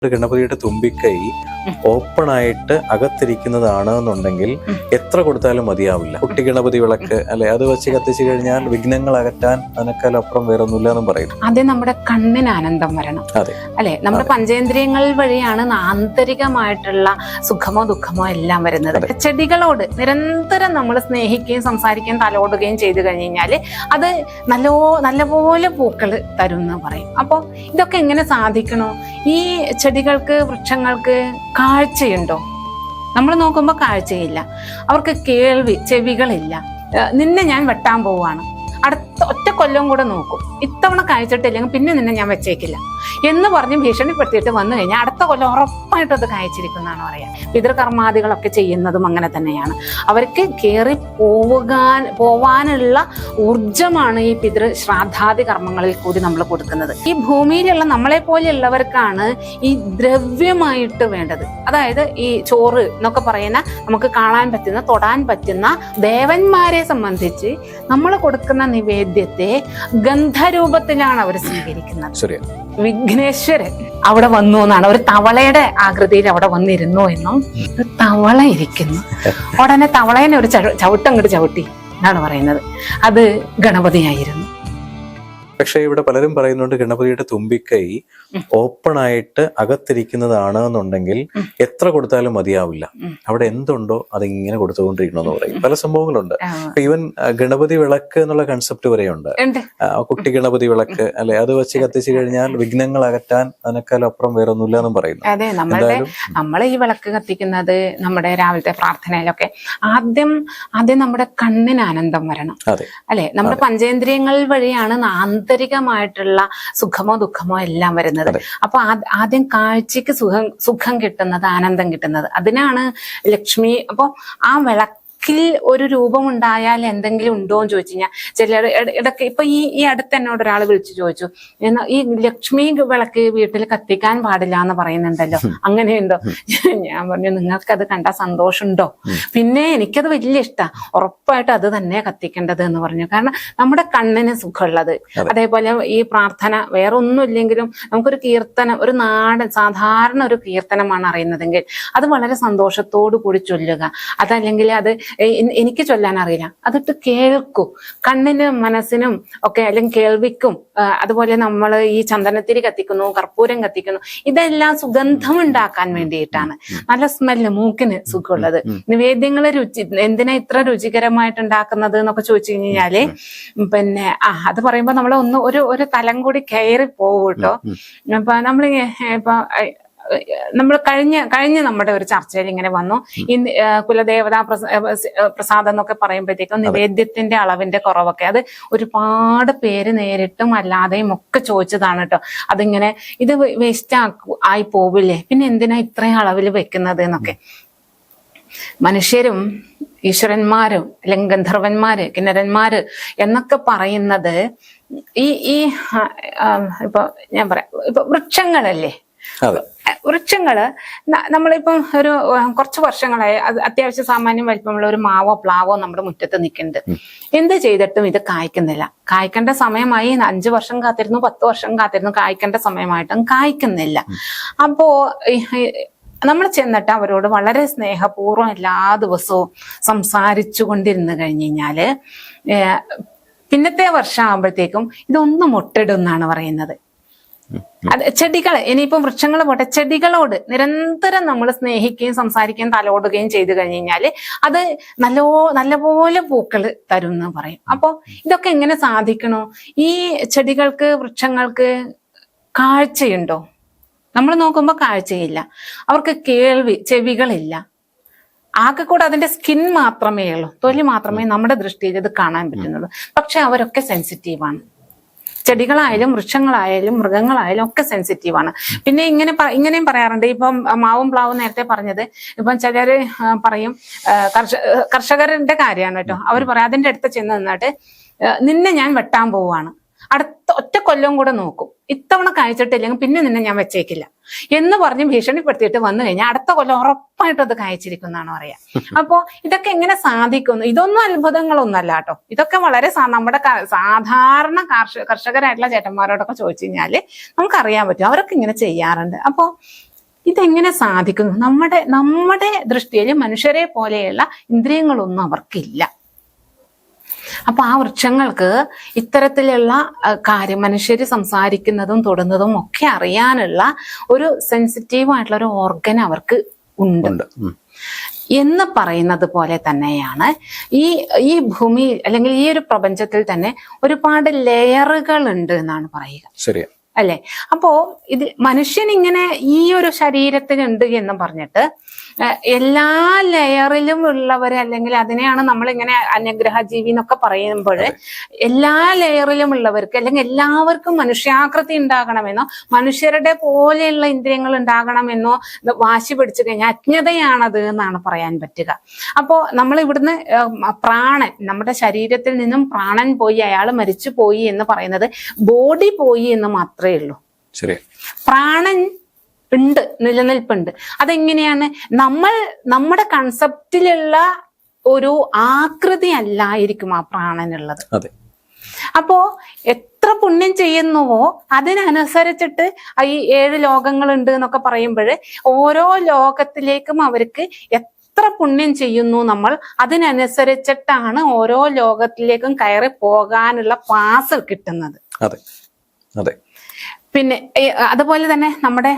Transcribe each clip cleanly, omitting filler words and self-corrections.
ഗണപതിയുടെ തുമ്പിക്കൈ ഓപ്പൺ ആയിട്ട് അകത്തിരിക്കുന്നതാണ് എന്നുണ്ടെങ്കിൽ എത്ര കൊടുത്താലും മതിയാവില്ല. കുട്ടി ഗണപതി വിളക്ക് അല്ലെ, അത് വെച്ച് കത്തിച്ചു കഴിഞ്ഞാൽ വിഘ്നങ്ങൾ അകറ്റാൻ അതിനേക്കാളപ്പുറം വേറെ ഒന്നുമില്ല എന്നും പറയുന്നു. അതെ, നമ്മുടെ കണ്ണിന് ആനന്ദം വരണം. അതെ അല്ലെ, നമ്മുടെ പഞ്ചേന്ദ്രിയങ്ങൾ വഴിയാണ് ആന്തരികമായിട്ടുള്ള സുഖമോ ദുഃഖമോ എല്ലാം വരുന്നത്. ചെടികളോട് നിരന്തരം നമ്മൾ സ്നേഹിക്കുകയും സംസാരിക്കുകയും തലോടുകയും ചെയ്തു കഴിഞ്ഞാൽ അത് നല്ലപോലെ പൂക്കൾ തരും എന്ന് പറയും. അപ്പോൾ ഇതൊക്കെ എങ്ങനെ സാധിക്കണോ? ഈ ചെടികൾക്ക്, വൃക്ഷങ്ങൾക്ക് കാഴ്ചയുണ്ടോ? നമ്മൾ നോക്കുമ്പോൾ കാഴ്ചയില്ല, അവർക്ക് ചെവികളില്ല. നിന്നെ ഞാൻ വെട്ടാൻ പോവാണ്, അടുത്ത ഒറ്റ കൊല്ലം കൂടെ നോക്കും, ഇത്തവണ കായ്ച്ചിട്ടില്ലെങ്കിൽ പിന്നെ നിന്നെ ഞാൻ വെച്ചേക്കില്ല എന്ന് പറഞ്ഞ് ഭീഷണിപ്പെടുത്തിയിട്ട് വന്നു കഴിഞ്ഞാൽ അടുത്ത കൊല്ലം ഉറപ്പായിട്ടും അത് കായ്ച്ചിരിക്കുന്നതാണ് പറയാം. പിതൃകർമാദികളൊക്കെ ചെയ്യുന്നതും അങ്ങനെ തന്നെയാണ്. അവർക്ക് കയറി പോവാനുള്ള ഊർജമാണ് ഈ പിതൃ ശ്രാദ്ധാദി കർമ്മങ്ങളിൽ കൂടി നമ്മൾ കൊടുക്കുന്നത്. ഈ ഭൂമിയിലുള്ള നമ്മളെ പോലെയുള്ളവർക്കാണ് ഈ ദ്രവ്യമായിട്ട് വേണ്ടത്. അതായത് ഈ ചോറ് എന്നൊക്കെ പറയുന്ന നമുക്ക് കാണാൻ പറ്റുന്ന, തൊടാൻ പറ്റുന്ന ദേവന്മാരെ സംബന്ധിച്ച് നമ്മൾ കൊടുക്കുന്ന നിവേദ്യത്തെ ഗന്ധരൂപത്തിലാണ് അവർ സ്വീകരിക്കുന്നത്. വിഘ്നേശ്വരൻ അവിടെ വന്നു എന്നാണ്, ഒരു തവളയുടെ ആകൃതിയിൽ അവിടെ വന്നിരുന്നു എന്നും, ഒരു തവള ഇരിക്കുന്നു, ഉടനെ തവളേനെ ഒരു ചവിട്ടങ്ങോട്ട് ചവിട്ടി എന്നാണ് പറയുന്നത്. അത് ഗണപതിയായിരുന്നു. പക്ഷെ ഇവിടെ പലരും പറയുന്നുണ്ട് ഗണപതിയുടെ തുമ്പിക്കൈ ഓപ്പൺ ആയിട്ട് അകത്തിരിക്കുന്നതാണ് എന്നുണ്ടെങ്കിൽ എത്ര കൊടുത്താലും മതിയാവില്ല. അവിടെ എന്തുണ്ടോ അതിങ്ങനെ കൊടുത്തുകൊണ്ടിരിക്കണമെന്ന് പറയും. പല സംഭവങ്ങളുണ്ട്. ഈവൻ ഗണപതി വിളക്ക് എന്നുള്ള കൺസെപ്റ്റ് വരെയുണ്ട്. കുട്ടി ഗണപതി വിളക്ക് അല്ലെ, അത് വെച്ച് കത്തിച്ചു കഴിഞ്ഞാൽ വിഘ്നങ്ങൾ അകറ്റാൻ അതിനേക്കാളപ്പുറം വേറെ ഒന്നുമില്ല എന്നും പറയുന്നു. അതെ, നമ്മൾ ഈ വിളക്ക് കത്തിക്കുന്നത് നമ്മുടെ രാവിലത്തെ പ്രാർത്ഥനയിലൊക്കെ ആദ്യം നമ്മുടെ കണ്ണിന് ആനന്ദം വരണം. അല്ലെ, നമ്മുടെ പഞ്ചേന്ദ്രിയങ്ങൾ വഴിയാണ് ആന്തരികമായിട്ടുള്ള സുഖമോ ദുഃഖമോ എല്ലാം വരുന്നത്. അപ്പൊ ആദ്യം കാഴ്ചക്ക് സുഖം കിട്ടുന്നത്, ആനന്ദം കിട്ടുന്നത്, അതിനാണ് ലക്ഷ്മി. അപ്പൊ ആ വിളക്കിൽ ഒരു രൂപം ഉണ്ടായാൽ എന്തെങ്കിലും ഉണ്ടോ എന്ന് ചോദിച്ചു കഴിഞ്ഞാൽ ചിലർ ഇടയ്ക്ക് ഇപ്പൊ ഈ അടുത്ത് എന്നോട് ഒരാൾ വിളിച്ചു ചോദിച്ചു, ഈ ലക്ഷ്മി വിളക്ക് വീട്ടിൽ കത്തിക്കാൻ പാടില്ല എന്ന് പറയുന്നുണ്ടല്ലോ, അങ്ങനെയുണ്ടോ? ഞാൻ പറഞ്ഞു, നിങ്ങൾക്കത് കണ്ടാൽ സന്തോഷമുണ്ടോ? പിന്നെ എനിക്കത് വലിയ ഇഷ്ടമാണ്, ഉറപ്പായിട്ട് അത് തന്നെ കത്തിക്കേണ്ടത് എന്ന് പറഞ്ഞു. കാരണം നമ്മുടെ കണ്ണിന് സുഖമുള്ളത്. അതേപോലെ ഈ പ്രാർത്ഥന വേറെ ഒന്നും ഇല്ലെങ്കിലും നമുക്കൊരു കീർത്തനം, ഒരു സാധാരണ ഒരു കീർത്തനമാണ് അറിയുന്നതെങ്കിൽ അത് വളരെ സന്തോഷത്തോടു കൂടി ചൊല്ലുക. അതല്ലെങ്കിൽ അത് എനിക്ക് ചൊല്ലാൻ അറിയില്ല, അതിട്ട് കേൾക്കൂ. കണ്ണിനും മനസ്സിനും ഒക്കെ, അല്ലെങ്കിൽ കേൾവിക്കും. അതുപോലെ നമ്മൾ ഈ ചന്ദനത്തിരി കത്തിക്കുന്നു, കർപ്പൂരം കത്തിക്കുന്നു, ഇതെല്ലാം സുഗന്ധം ഉണ്ടാക്കാൻ വേണ്ടിയിട്ടാണ്. നല്ല സ്മെല്ല്, മൂക്കിന് സുഖമുള്ളത്. നിവേദ്യങ്ങൾ എന്തിനാ ഇത്ര രുചികരമായിട്ട് ഉണ്ടാക്കുന്നത് എന്നൊക്കെ ചോദിച്ചു കഴിഞ്ഞാല് പിന്നെ അത് പറയുമ്പോ നമ്മൾ ഒരു തലം കൂടി കയറി പോകും കേട്ടോ. അപ്പൊ നമ്മൾ കഴിഞ്ഞ നമ്മുടെ ഒരു ചർച്ചയിൽ ഇങ്ങനെ വന്നു, ഈ കുലദേവതാ പ്രസാദം എന്നൊക്കെ പറയുമ്പോഴത്തേക്കും നിവേദ്യത്തിന്റെ അളവിന്റെ കുറവൊക്കെ അത് ഒരുപാട് പേര് നേരിട്ടും അല്ലാതെയും ഒക്കെ ചോദിച്ചതാണ് കേട്ടോ. അതിങ്ങനെ ഇത് വേസ്റ്റ് ആയി പോവില്ലേ, പിന്നെ എന്തിനാ ഇത്രയും അളവിൽ വെക്കുന്നത് എന്നൊക്കെ. മനുഷ്യരും ഈശ്വരന്മാരും അല്ലെങ്കിൽ ഗന്ധർവന്മാര്, കിന്നരന്മാര് എന്നൊക്കെ പറയുന്നത് ഈ ഇപ്പൊ ഞാൻ പറയാം, ഇപ്പൊ വൃക്ഷങ്ങളല്ലേ, വൃക്ഷങ്ങള് നമ്മളിപ്പം കുറച്ച് വർഷങ്ങളായി അത്യാവശ്യം സാമാന്യം വലിപ്പമുള്ള ഒരു മാവോ പ്ലാവോ നമ്മുടെ മുറ്റത്ത് നിൽക്കുന്നുണ്ട്. എന്ത് ചെയ്തിട്ടും ഇത് കായ്ക്കുന്നില്ല. കായ്ക്കേണ്ട സമയമായി 5 വർഷം കാത്തിരുന്നു, 10 വർഷം കാത്തിരുന്നു, കായ്ക്കേണ്ട സമയമായിട്ടും കായ്ക്കുന്നില്ല. അപ്പോ നമ്മൾ ചെന്നിട്ട് അവരോട് വളരെ സ്നേഹപൂർവ്വം എല്ലാ ദിവസവും സംസാരിച്ചു കൊണ്ടിരുന്നു കഴിഞ്ഞു കഴിഞ്ഞാല് പിന്നത്തെ വർഷം ആകുമ്പോഴത്തേക്കും ഇതൊന്നും മുട്ടിടും എന്നാണ് പറയുന്നത്. അത് ചെടികൾ, ഇനിയിപ്പം വൃക്ഷങ്ങൾ പോട്ടെ, ചെടികളോട് നിരന്തരം നമ്മൾ സ്നേഹിക്കുകയും സംസാരിക്കുകയും തലോടുകയും ചെയ്തു കഴിഞ്ഞു കഴിഞ്ഞാല് അത് നല്ലപോലെ പൂക്കൾ തരും എന്ന് പറയും. അപ്പൊ ഇതൊക്കെ എങ്ങനെ സാധിക്കണോ? ഈ ചെടികൾക്ക്, വൃക്ഷങ്ങൾക്ക് കാഴ്ചയുണ്ടോ? നമ്മൾ നോക്കുമ്പോൾ കാഴ്ചയില്ല, അവർക്ക് ചെവികളില്ല. ആകെ കൂടെ അതിന്റെ സ്കിൻ മാത്രമേ ഉള്ളൂ, തൊലി മാത്രമേ നമ്മുടെ ദൃഷ്ടിയിൽ ഇത് കാണാൻ പറ്റുന്നുള്ളൂ. പക്ഷെ അവരൊക്കെ സെൻസിറ്റീവാണ്. ചെടികളായാലും വൃക്ഷങ്ങളായാലും മൃഗങ്ങളായാലും ഒക്കെ സെൻസിറ്റീവാണ്. പിന്നെ ഇങ്ങനെയും പറയാറുണ്ട്. ഇപ്പം മാവും പ്ലാവും നേരത്തെ പറഞ്ഞത്, ഇപ്പം ചിലര് പറയും, കർഷകരുടെ കാര്യമാണ് കേട്ടോ. അവർ പറയാം, അതിന്റെ അടുത്ത് ചെന്ന് നിന്നിട്ട് നിന്നെ ഞാൻ വെട്ടാൻ പോവാണ്, അടുത്ത ഒറ്റ കൊല്ലം കൂടെ നോക്കും, ഇത്തവണ കായ്ച്ചിട്ടില്ലെങ്കിൽ പിന്നെ നിന്നെ ഞാൻ വെച്ചേക്കില്ല എന്ന് പറഞ്ഞ് ഭീഷണിപ്പെടുത്തിയിട്ട് വന്നു കഴിഞ്ഞാൽ അടുത്ത കൊല്ലം ഉറപ്പായിട്ടും അത് കായ്ച്ചിരിക്കുന്നതാണ് പറയാ. അപ്പോ ഇതൊക്കെ എങ്ങനെ സാധിക്കുന്നു? ഇതൊന്നും അത്ഭുതങ്ങളൊന്നല്ല കേട്ടോ. ഇതൊക്കെ വളരെ നമ്മുടെ സാധാരണ കർഷകരായിട്ടുള്ള ചേട്ടന്മാരോടൊക്കെ ചോദിച്ചു കഴിഞ്ഞാല് നമുക്കറിയാൻ പറ്റും, അവരൊക്കെ ഇങ്ങനെ ചെയ്യാറുണ്ട്. അപ്പോ ഇതെങ്ങനെ സാധിക്കുന്നു? നമ്മുടെ ദൃഷ്ടിയിൽ മനുഷ്യരെ പോലെയുള്ള ഇന്ദ്രിയങ്ങളൊന്നും അവർക്കില്ല. അപ്പൊ ആ വൃക്ഷങ്ങൾക്ക് ഇത്തരത്തിലുള്ള കാര്യം, മനുഷ്യര് സംസാരിക്കുന്നതും തൊടുന്നതും ഒക്കെ അറിയാനുള്ള ഒരു സെൻസിറ്റീവായിട്ടുള്ള ഒരു ഓർഗൻ അവർക്ക് ഉണ്ട് എന്ന് പറയുന്നത് പോലെ തന്നെയാണ് ഈ ഭൂമി അല്ലെങ്കിൽ ഈ ഒരു പ്രപഞ്ചത്തിൽ തന്നെ ഒരുപാട് ലെയറുകൾ ഉണ്ട് എന്നാണ് പറയുക. ശരിയാ അല്ലെ? അപ്പോ ഇത് മനുഷ്യൻ ഇങ്ങനെ ഈ ഒരു ശരീരത്തിനുണ്ട് എന്ന് പറഞ്ഞിട്ട് എല്ലാ ലെയറിലും ഉള്ളവര്, അല്ലെങ്കിൽ അതിനെയാണ് നമ്മളിങ്ങനെ അന്യഗ്രഹ ജീവി എന്നൊക്കെ പറയുമ്പോൾ, എല്ലാ ലെയറിലും ഉള്ളവർക്ക് അല്ലെങ്കിൽ എല്ലാവർക്കും മനുഷ്യാകൃതി ഉണ്ടാകണമെന്നോ മനുഷ്യരുടെ പോലെയുള്ള ഇന്ദ്രിയങ്ങൾ ഉണ്ടാകണമെന്നോ വാശി പിടിച്ചു കഴിഞ്ഞാൽ അജ്ഞതയാണത് എന്നാണ് പറയാൻ പറ്റുക. അപ്പോ നമ്മൾ ഇവിടുന്ന് പ്രാണൻ, നമ്മുടെ ശരീരത്തിൽ നിന്നും പ്രാണൻ പോയി, അയാൾ മരിച്ചു പോയി എന്ന് പറയുന്നത് ബോഡി പോയി എന്ന് മാത്രമേ ഉള്ളൂ. പ്രാണൻ ഉണ്ട്, നിലനിൽപ്പുണ്ട്. അതെങ്ങനെയാണ്? നമ്മുടെ കൺസെപ്റ്റിലുള്ള ഒരു ആകൃതി അല്ലായിരിക്കും ആ പ്രാണനുള്ളത്. അപ്പോ എത്ര പുണ്യം ചെയ്യുന്നുവോ അതിനനുസരിച്ചിട്ട് ഈ 7 ലോകങ്ങളുണ്ട് എന്നൊക്കെ പറയുമ്പോൾ ഓരോ ലോകത്തിലേക്കും അവർക്ക് എത്ര പുണ്യം ചെയ്യുന്നു നമ്മൾ, അതിനനുസരിച്ചിട്ടാണ് ഓരോ ലോകത്തിലേക്കും കയറി പോകാനുള്ള പാസ് കിട്ടുന്നത്. പിന്നെ അതുപോലെ തന്നെ നമ്മുടെ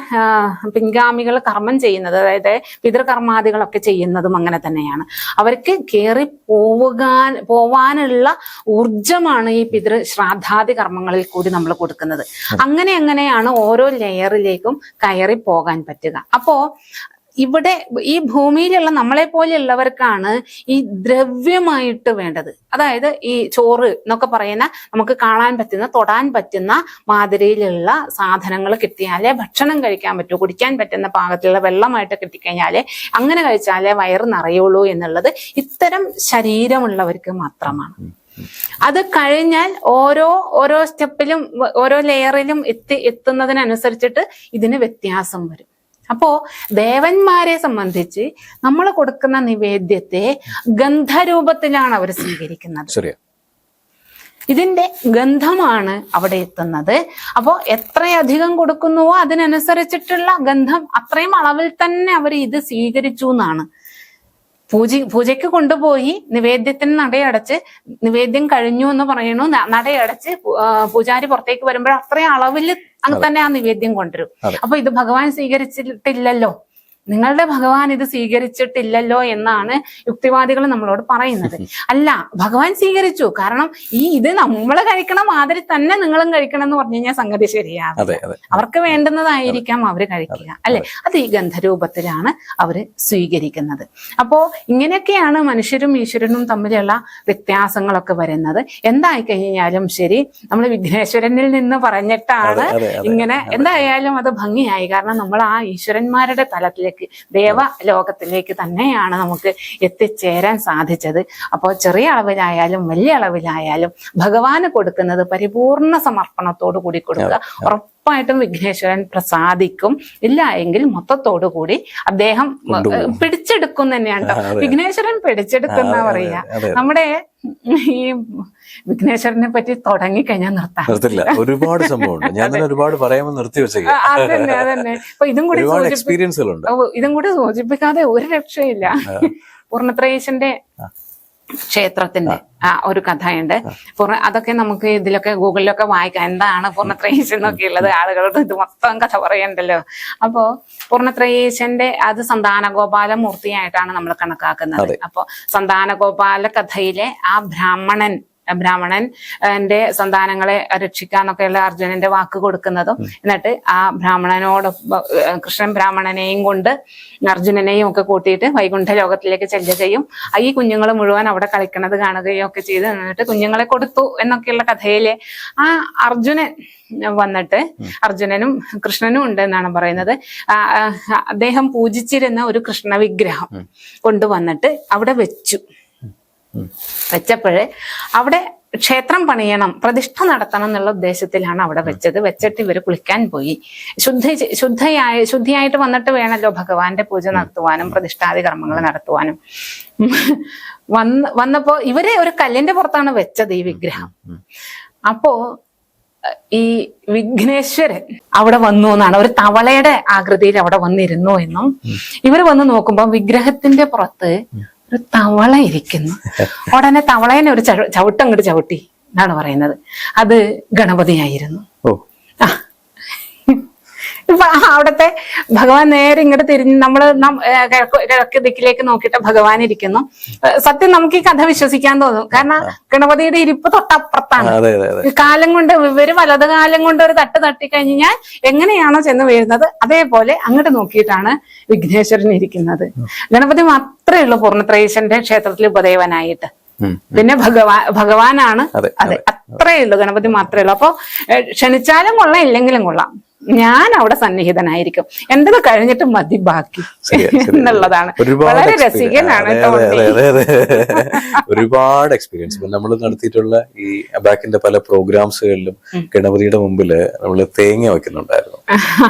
പിൻഗാമികൾ കർമ്മം ചെയ്യുന്നത്, അതായത് പിതൃകർമാദികളൊക്കെ ചെയ്യുന്നതും അങ്ങനെ തന്നെയാണ്. അവർക്ക് കയറി പോവാനുള്ള ഊർജമാണ് ഈ പിതൃ ശ്രാദ്ധാദി കർമ്മങ്ങളിൽ കൂടി നമ്മൾ കൊടുക്കുന്നത്. അങ്ങനെയാണ് ഓരോ ലെയറിലേക്കും കയറി പോകാൻ പറ്റുക. അപ്പോ ഇവിടെ ഈ ഭൂമിയിലുള്ള നമ്മളെ പോലെയുള്ളവർക്കാണ് ഈ ദ്രവ്യമായിട്ട് വേണ്ടത്. അതായത് ഈ ചോറ് എന്നൊക്കെ പറയുന്ന നമുക്ക് കാണാൻ പറ്റുന്ന, തൊടാൻ പറ്റുന്ന മാതിരിയിലുള്ള സാധനങ്ങൾ കിട്ടിയാലേ ഭക്ഷണം കഴിക്കാൻ പറ്റൂ, കുടിക്കാൻ പറ്റുന്ന പാകത്തിലുള്ള വെള്ളമായിട്ട് കിട്ടിക്കഴിഞ്ഞാലേ അങ്ങനെ കഴിച്ചാലേ വയറ് നിറയുള്ളൂ എന്നുള്ളത് ഇത്തരം ശരീരമുള്ളവർക്ക് മാത്രമാണ്. അത് കഴിഞ്ഞാൽ ഓരോ സ്റ്റെപ്പിലും ഓരോ ലെയറിലും എത്തുന്നതിനനുസരിച്ചിട്ട് ഇതിന് വ്യത്യാസം വരും. അപ്പോ ദേവന്മാരെ സംബന്ധിച്ച് നമ്മൾ കൊടുക്കുന്ന നിവേദ്യത്തെ ഗന്ധരൂപത്തിലാണ് അവർ സ്വീകരിക്കുന്നത്. ഇതിന്റെ ഗന്ധമാണ് അവിടെ എത്തുന്നത്. അപ്പോ എത്രയധികം കൊടുക്കുന്നുവോ അതിനനുസരിച്ചിട്ടുള്ള ഗന്ധം അത്രയും അളവിൽ തന്നെ അവർ ഇത് സ്വീകരിച്ചു എന്നാണ്. പൂജയ്ക്ക് കൊണ്ടുപോയി നിവേദ്യത്തിന് നടയടച്ച്, നിവേദ്യം കഴിഞ്ഞു എന്ന് പറയുന്നു, നടയടച്ച് പൂജാരി പുറത്തേക്ക് വരുമ്പോൾ അത്രയും അളവിൽ തന്നെ ആ നിവേദ്യം കൊണ്ടുവരും. അപ്പൊ ഇത് ഭഗവാൻ സ്വീകരിച്ചിട്ടില്ലല്ലോ, നിങ്ങളുടെ ഭഗവാൻ ഇത് സ്വീകരിച്ചിട്ടില്ലല്ലോ എന്നാണ് യുക്തിവാദികൾ നമ്മളോട് പറയുന്നത്. അല്ല, ഭഗവാൻ സ്വീകരിച്ചു. കാരണം ഇത് നമ്മൾ കഴിക്കണ മാതിരി തന്നെ നിങ്ങളും കഴിക്കണം എന്ന് പറഞ്ഞു കഴിഞ്ഞാൽ സംഗതി ശരിയാണ്. അവർക്ക് വേണ്ടുന്നതായിരിക്കാം അവര് കഴിക്കുക, അല്ലെ? അത് ഈ ഗന്ധരൂപത്തിലാണ് അവര് സ്വീകരിക്കുന്നത്. അപ്പോ ഇങ്ങനെയൊക്കെയാണ് മനുഷ്യരും ഈശ്വരനും തമ്മിലുള്ള വ്യത്യാസങ്ങളൊക്കെ വരുന്നത്. എന്തായി കഴിഞ്ഞാലും ശരി, നമ്മൾ വിഘ്നേശ്വരനിൽ നിന്ന് പറഞ്ഞിട്ടാണ് ഇങ്ങനെ, എന്തായാലും അത് ഭംഗിയായി. കാരണം നമ്മൾ ആ ഈശ്വരന്മാരുടെ തലത്തിലേക്ക്, ദേവലോകത്തിലേക്ക് തന്നെയാണ് നമുക്ക് എത്തിച്ചേരാൻ സാധിച്ചത്. അപ്പോൾ ചെറിയ അളവിലായാലും വലിയ അളവിലായാലും ഭഗവാന് കൊടുക്കുന്നത് പരിപൂർണ സമർപ്പണത്തോടു കൂടി കൊടുക്കുക. ഉറപ്പായിട്ടും വിഘ്നേശ്വരൻ പ്രസാദിക്കും. ഇല്ല എങ്കിൽ മൊത്തത്തോടു കൂടി അദ്ദേഹം പിടിച്ചെടുക്കും തന്നെയാണ് കേട്ടോ. വിഘ്നേശ്വരൻ പിടിച്ചെടുക്കുന്ന പറയാ. നമ്മുടെ ഈ വിഘ്നേശ്വരനെ പറ്റി തുടങ്ങിക്കഴിഞ്ഞാൽ നിർത്തില്ല. ഒരുപാട് സംഭവമുണ്ട്. ഞാൻ തന്നെ ഒരുപാട് പറയാമെന്ന് നിർത്തി വെച്ചേക്കാം. അതന്നെ. അപ്പൊ ഇതും കൂടി സൂചിപ്പിക്കാതെ ഒരു രക്ഷയില്ല. പൂർണ്ണത്രയീശന്റെ ക്ഷേത്രത്തിന്റെ ഒരു കഥയുണ്ട്. അതൊക്കെ നമുക്ക് ഇതിലൊക്കെ ഗൂഗിളിലൊക്കെ വായിക്കാം. എന്താണ് പൂർണ്ണത്രയീശൻ എന്നൊക്കെ ഉള്ളത്, ആളുകളോട് ഇത് മൊത്തം കഥ പറയണ്ടല്ലോ. അപ്പോ പൂർണ്ണത്രയീശന്റെ അത് സന്താനഗോപാല മൂർത്തിയായിട്ടാണ് നമ്മൾ കണക്കാക്കുന്നത്. അപ്പൊ സന്താനഗോപാല കഥയിലെ ആ ബ്രാഹ്മണന്റെ സന്താനങ്ങളെ രക്ഷിക്കാന്നൊക്കെയുള്ള അർജുനന്റെ വാക്ക് കൊടുക്കുന്നതും, എന്നിട്ട് ആ കൃഷ്ണൻ ബ്രാഹ്മണനെയും കൊണ്ട് അർജുനനെയും ഒക്കെ കൂട്ടിയിട്ട് വൈകുണ്ഠ ലോകത്തിലേക്ക് ചെല്ലുകയും ഈ കുഞ്ഞുങ്ങൾ മുഴുവൻ അവിടെ കളിക്കണത് കാണുകയും ഒക്കെ ചെയ്ത്, എന്നിട്ട് കുഞ്ഞുങ്ങളെ കൊടുത്തു എന്നൊക്കെയുള്ള കഥയിലെ ആ അർജുനൻ വന്നിട്ട്, അർജുനനും കൃഷ്ണനും ഉണ്ട് എന്നാണ് പറയുന്നത്, അദ്ദേഹം പൂജിച്ചിരുന്ന ഒരു കൃഷ്ണ വിഗ്രഹം കൊണ്ടുവന്നിട്ട് അവിടെ വെച്ചപ്പോഴ് അവിടെ ക്ഷേത്രം പണിയണം, പ്രതിഷ്ഠ നടത്തണം എന്നുള്ള ഉദ്ദേശത്തിലാണ് അവിടെ വെച്ചിട്ട് ഇവര് കുളിക്കാൻ പോയി. ശുദ്ധിയായിട്ട് വന്നിട്ട് വേണമല്ലോ ഭഗവാന്റെ പൂജ നടത്തുവാനും പ്രതിഷ്ഠാദി കർമ്മങ്ങൾ നടത്തുവാനും. വന്നപ്പോ ഇവരെ ഒരു കല്ലിന്റെ പുറത്താണ് വെച്ചത് ഈ വിഗ്രഹം. അപ്പോ ഈ വിഘ്നേശ്വരൻ അവിടെ വന്നു എന്നാണ്, ഒരു തവളയുടെ ആകൃതിയിൽ അവിടെ വന്നിരുന്നു എന്നും, ഇവര് വന്ന് നോക്കുമ്പോൾ വിഗ്രഹത്തിന്റെ പുറത്ത് ഒരു തവള ഇരിക്കുന്നു. ഉടനെ തവളേനെ ഒരു ചവിട്ടങ്ങോട്ട് ചവിട്ടി എന്നാണ് പറയുന്നത്. അത് ഗണപതിയായിരുന്നു. ആ, ഇപ്പൊ അവിടത്തെ ഭഗവാൻ നേരെ ഇങ്ങോട്ട് തിരിഞ്ഞ് നമ്മള് കിഴക്ക് ദിക്കിലേക്ക് നോക്കിയിട്ട് ഭഗവാൻ ഇരിക്കുന്നു. സത്യം നമുക്ക് ഈ കഥ വിശ്വസിക്കാൻ തോന്നും, കാരണം ഗണപതിയുടെ ഇരിപ്പ് തൊട്ടപ്പുറത്താണ്. കാലം കൊണ്ട് ഇവര് വലത് കാലം കൊണ്ട് ഒരു തട്ട് തട്ടിക്കഴിഞ്ഞാൽ എങ്ങനെയാണോ ചെന്ന് വീഴുന്നത് അതേപോലെ അങ്ങോട്ട് നോക്കിയിട്ടാണ് വിഘ്നേശ്വരൻ ഇരിക്കുന്നത്. ഗണപതി മാത്രമേ ഉള്ളൂ പൂർണ്ണത്രയീശന്റെ ക്ഷേത്രത്തിൽ ഉപദേവനായിട്ട്. പിന്നെ ഭഗവാനാണ്. അതെ, അത്രേ ഉള്ളൂ, ഗണപതി മാത്രമേ ഉള്ളൂ. അപ്പൊ ക്ഷണിച്ചാലും കൊള്ളാം, ഇല്ലെങ്കിലും കൊള്ളാം, ഞാൻ അവിടെ സന്നിഹിതനായിരിക്കും. എന്റത് കഴിഞ്ഞിട്ട് മതി ബാക്കി എന്നുള്ളതാണ്. വളരെ രസികനാണ്. ഒരുപാട് എക്സ്പീരിയൻസ് നമ്മൾ നടത്തിയിട്ടുള്ള ഈ അബാക്കിന്റെ പല പ്രോഗ്രാംസുകളിലും ഗണപതിയുടെ മുമ്പില് നമ്മള് തേങ്ങ വെക്കുന്നുണ്ടായിരുന്നു.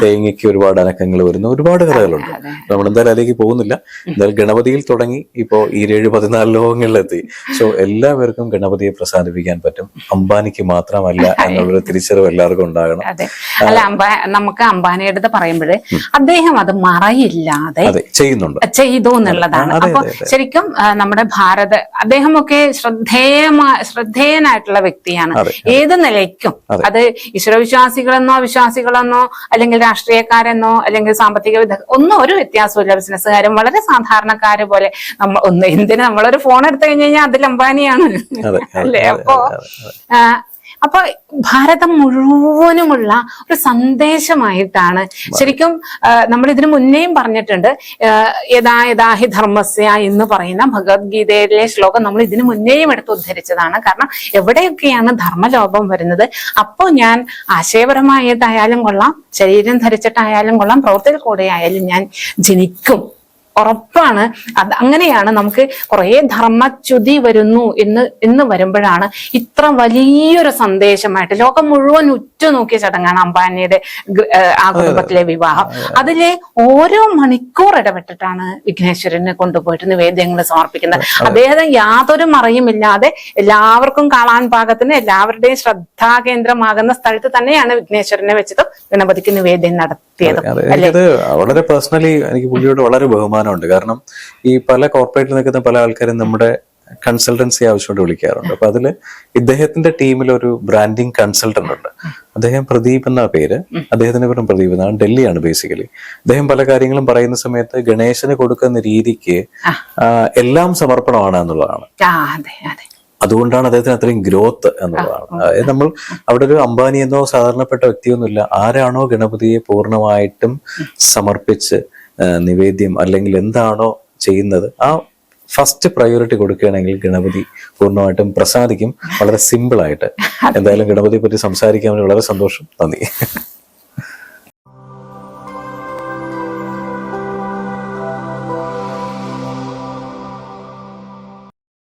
തേങ്ങയ്ക്ക് ഒരുപാട് അനക്കങ്ങൾ വരുന്ന ഒരുപാട് കഥകളുണ്ട്. നമ്മൾ എന്തായാലും അതിലേക്ക് പോകുന്നില്ല. എന്തായാലും ഗണപതിയിൽ തുടങ്ങി ഇപ്പോ ഈ 14 ലോകങ്ങളിലെത്തി. സോ എല്ലാവർക്കും ഗണപതിയെ പ്രസാദിപ്പിക്കാൻ പറ്റും, അംബാനിക്ക് മാത്രമല്ല എന്നുള്ളൊരു തിരിച്ചറിവ് എല്ലാവർക്കും ഉണ്ടാകണം. അല്ല, നമുക്ക് അംബാനിയുടെ പറയുമ്പോഴേ അദ്ദേഹം അത് മറയില്ലാതെ ചെയ്തു എന്നുള്ളതാണ്. അപ്പൊ ശരിക്കും നമ്മുടെ അദ്ദേഹമൊക്കെ ശ്രദ്ധേയനായിട്ടുള്ള വ്യക്തിയാണ്. ഏത് നിലയ്ക്കും, അത് ഈശ്വരവിശ്വാസികളെന്നോ അവിശ്വാസികളെന്നോ അല്ലെങ്കിൽ രാഷ്ട്രീയക്കാരെന്നോ അല്ലെങ്കിൽ സാമ്പത്തിക ഒന്നും ഒരു വ്യത്യാസമില്ല. ബിസിനസ്സുകാരും വളരെ സാധാരണക്കാര് പോലെ എന്തിന് നമ്മളൊരു ഫോൺ എടുത്തു കഴിഞ്ഞാൽ അതിൽ അംബാനിയാണ് അല്ലേ. അപ്പൊ ഭാരതം മുഴുവനുമുള്ള ഒരു സന്ദേശമായിട്ടാണ് ശരിക്കും. നമ്മൾ ഇതിനു മുന്നേയും പറഞ്ഞിട്ടുണ്ട്, യഥാ യഥാഹി ധർമ്മസ്യ എന്ന് പറയുന്ന ഭഗവത്ഗീതയിലെ ശ്ലോകം നമ്മൾ ഇതിനു മുന്നേയും എടുത്ത് ഉദ്ധരിച്ചതാണ്. കാരണം എവിടെയൊക്കെയാണ് ധർമ്മലോപം വരുന്നത്, അപ്പോൾ ഞാൻ ആശയപരമായിട്ടായാലും കൊള്ളാം, ശരീരം ധരിച്ചിട്ടായാലും കൊള്ളാം, പ്രവൃത്തിയിൽ കൂടെ ആയാലും ഞാൻ ജനിക്കും, ഉറപ്പാണ്. അങ്ങനെയാണ് നമുക്ക് കുറെ ധർമ്മച്യുതി വരുന്നു എന്ന് വരുമ്പോഴാണ് ഇത്ര വലിയൊരു സന്ദേശമായിട്ട് ലോകം മുഴുവൻ ഉറ്റുനോക്കിയ ചടങ്ങാണ് അംബാനിയുടെ ആ കുടുംബത്തിലെ വിവാഹം. അതിലെ ഓരോ മണിക്കൂർ ഇടപെട്ടിട്ടാണ് വിഘ്നേശ്വരനെ കൊണ്ടുപോയിട്ട് നിവേദ്യങ്ങൾ സമർപ്പിക്കുന്നത്. അദ്ദേഹം യാതൊരു മറയുമില്ലാതെ എല്ലാവർക്കും കാണാൻ പാകത്തിന് എല്ലാവരുടെയും ശ്രദ്ധാകേന്ദ്രമാകുന്ന സ്ഥലത്ത് തന്നെയാണ് വിഘ്നേശ്വരനെ വെച്ചത് ഗണപതിക്ക് നിവേദ്യം നടത്തിയത്. വളരെ പേഴ്സണലി എനിക്ക് പുള്ളിയോട് വളരെ ബഹുമാനം ഉണ്ട്. കാരണം ഈ പല കോർപ്പറേറ്റിൽ നിൽക്കുന്ന പല ആൾക്കാരും നമ്മുടെ കൺസൾട്ടൻസി ആവശ്യമായിട്ട് വിളിക്കാറുണ്ട്. അപ്പൊ അതില് ഇദ്ദേഹത്തിന്റെ ടീമിൽ ഒരു ബ്രാൻഡിങ് കൺസൾട്ടന്റ് ഉണ്ട്. അദ്ദേഹം പ്രദീപ് എന്ന പേര്, അദ്ദേഹത്തിന്റെ പേരും പ്രദീപ് എന്നാണ്, ഡൽഹിയാണ് ബേസിക്കലി. അദ്ദേഹം പല കാര്യങ്ങളും പറയുന്ന സമയത്ത് ഗണേശന് കൊടുക്കുന്ന രീതിക്ക് എല്ലാം സമർപ്പണമാണ് എന്നുള്ളതാണ്. അതുകൊണ്ടാണ് അദ്ദേഹത്തിന് അത്രയും ഗ്രോത്ത് എന്നുള്ളതാണ്. അതായത് നമ്മൾ അവിടെ ഒരു അംബാനി എന്നോ സാധാരണപ്പെട്ട വ്യക്തിയൊന്നുമില്ല, ആരാണോ ഗണപതിയെ പൂർണ്ണമായിട്ടും സമർപ്പിച്ച് നിവേദ്യം അല്ലെങ്കിൽ എന്താണോ ചെയ്യുന്നത് ആ ഫസ്റ്റ് പ്രയോറിറ്റി കൊടുക്കുകയാണെങ്കിൽ ഗണപതി പൂർണ്ണമായിട്ടും പ്രസാദിക്കും. വളരെ സിമ്പിൾ ആയിട്ട്. എന്തായാലും ഗണപതിയെ പറ്റി സംസാരിക്കാൻ വളരെ സന്തോഷം. നന്ദി.